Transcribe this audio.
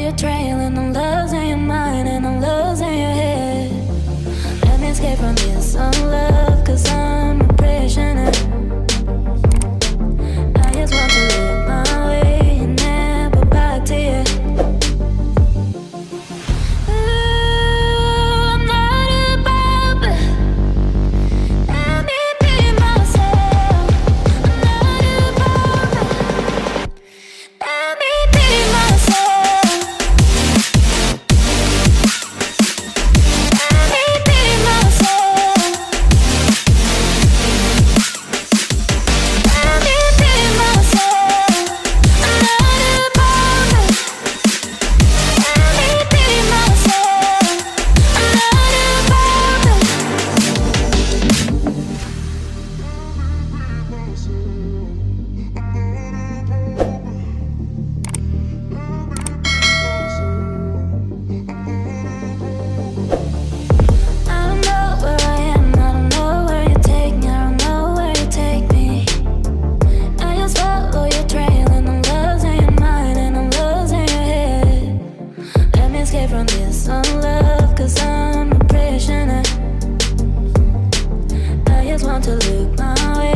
you're trailing. I'm losing your mind and I'm losing your head. Let me escape from this unlove, cause I'm a prisoner. I just want to look my way and never back to you. From this unlove, cause I'm a prisoner. I just want to look my way